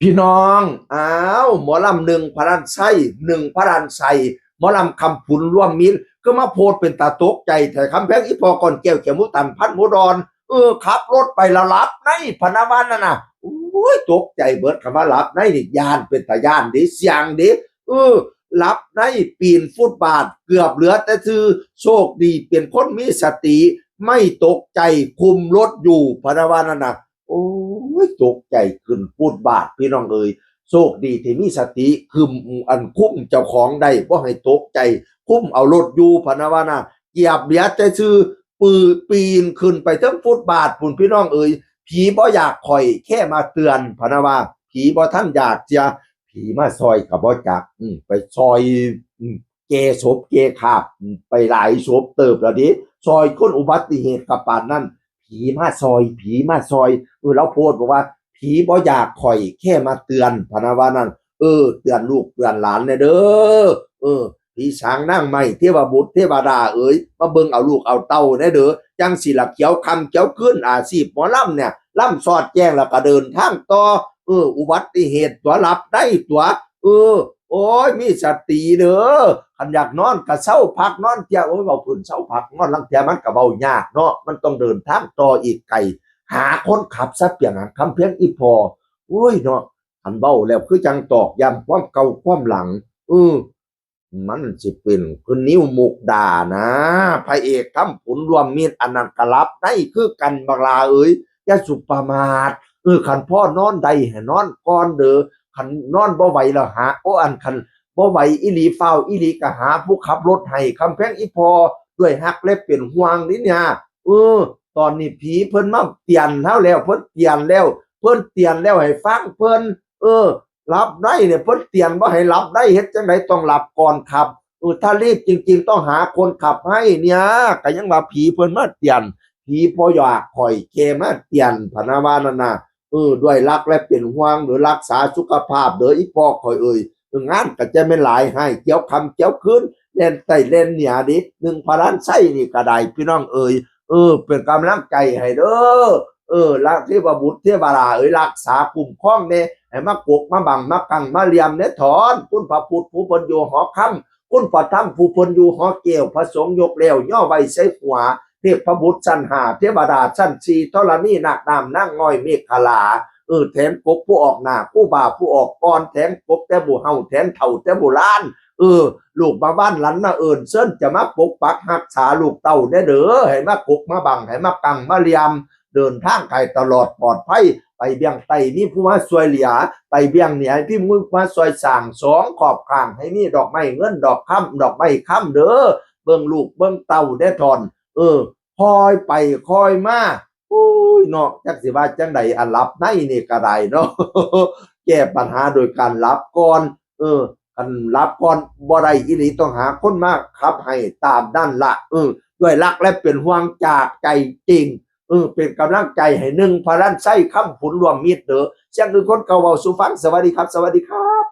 พี่น้องหมอลำหนึ่งพระรันไส้หนึ่งพระรันไส้หมอลำคำผุนร่วมมิตรก็มาโพดเป็นตาตกใจแต่คำแพงอีพอก่อนแก้วแก้วมุตันพัดมุดอนขับรถไปละลับในพนวันนั่นน่ะโอ้ยตกใจเบิดคำว่าลับในนี่ยานเป็นตาย่านดิเสียงดิเออลับในปีนฟุตบาทเกือบเหลือแต่คือโชคดีเป็นคนมีสติไม่ตกใจคุมรถอยู่พนวันนั่นน่ะ โอ้ยตกใจขึ้นพูดบาทพี่น้องเอ๋ยโชคดีที่มีสติคืมอันคุ้มเจ้าของได้บ่ให้ตกใจคุ้มเอารถอยู่พะนะว่านะเหยียบเบียดใจซื้อปืนปีนขึ้นไปทั้งฟุตบาทพุ่นพี่น้องเอ๋ยผีบ่อยากคอยแค่มาเตือนพะนะว่าผีบ่ท่านอยากจะผีมาซอยกับบ่จักไปซอยเกศพเกขาบไปหลายศพเติบแล้วดิซอยคนอุบัติเหตุกับปานนั้น ผีมาซอยผีมาซอยเราโพดบอกว่าผีบ่อยากข่อยแค่มาเตือนพะนะว่านั่นเตือนลูกเตือนหลานเด้อผีช้างนั่งไม่เทวบุตรเทวดาเอ๋ยมาเบิ่งเอาลูกเอาเต้าเด้อจังสิละเขียวคำเขียวขึ้นอาชีพหมอลำเนี่ยล่ำสอดแจ้งแล้วก็เดินทางต่ออุบัติเหตุตัวรับได้ตัวเออโอ้ยมีสติเด้อคันอยากนอนก็เช้าพักนอนเที่ยโอ้ยเว้าพื้นเช้าพักนอนลังเที่ยมันก็เว้ายากเนาะมันต้องเดินทางต่ออีกไกลหาคนขับซะเปียงคำเพียงอีพอโอ้ยเนาะคันเว้าแล้วคือจังตอกย้ำความเก่าความหลังเออมันสิเป็นคือนิ้วมุกดานะพระเอกคำผุนรวมมีดอนันตลับได้คือกันบักลาเอ้ยอย่าสุปมาทคันพ่อนอนใดให้นอนก่อนเด้อคันนอนบ่ไหวแล้วหาโอ้อันคัน บ่ไหวอีหลีเฝ้าอีหลีก็หาผู้ขับรถให้คำแพงอีพอด้วยฮักและเป็นห่วงนี่เนี่ยเออตอนนี้ผีเพิ่นมาเตียนเฮาแล้วเพิ่นเตียนแล้วเพิ่นเตียนแล้วให้ฟังเพิ่นเออรับได้เนี่ยเพิ่นเตียนบ่ให้รับได้เฮ็ดจังไดต้องหลับก่อนขับถ้ารีบจริงๆต้องหาคนขับให้เนี่ยก็ยังว่าผีเพิ่นมาเตียนผีพออยากข่อยเคมาเตียนพะนะว่านั่นน่ะด้วยรักและเป็นห่วงหรือรักษาสุขภาพเด้ออีพ่อข่อยเอ่ย งานก็จะไม่หลายให้เกี่ยวคำเกี่ยวคืนเล่นไต่เล่นเนี่ยดิหนึ่งพลันไส้นี่ก็ได้พี่น้องเอ่ยเป็นกำลังใจให้เด้อรักเทวบุตรเทวดาเอ่ยรักษาคุ้มครองเนี่ยให้มากกมาบังมากังมาเลียมเนี่ยถอนคุณพระพุทธผู้พนอยู่หอคำคุณพระธรรมผู้พนอยู่หอเกี่ยวพระสงฆ์ยกเลี้ยวย่อใบใส่หัวเทพบุตรชั้นหาเทวดาชั้นสี่ธรณีนักนามนั่งง่อยเมฆขลา แถมกบผู้ออกหน้าผู้บ่าผู้ออกก่อนแถมกบแต่บุเฮาแถมเถ่าแต่โบราณเออลูกมาบ้านหลันมาเซิ้นจะมาปกปักหักษาลูกเต่าได้เด้อให้มากกมาบังให้มากังมาเลียมเดินทางไกลตลอดปลอดภัยไปเบียงไตมีผู้มาสวยเหลียไปเบียงเหนียพี่มือมาสวยสั่งสองขอบข้างให้มีดอกไม้เงินดอกค้ำดอกไม้ค้ำเด้อเบิ่งลูกเบิ่งเต่าได้ทอนคอยไปคอยมาโอ้ยเนาะจักสิว่าจังใดอันรับในนี่ก็ได้เนาะแก้ปัญหาโดยการรับก่อนกันรับก่อนบ่ได้อีหลีต้องหาคนมาขับให้ตามนั่นละด้วยรักและเป็นห่วงจากใจจริงเป็นกำลังใจให้หนึ่งพลันไส้คำผุนรวมมิตรเด้อเสียงคือคนเก่าเว้าสู่ฟังสวัสดีครับสวัสดีครับ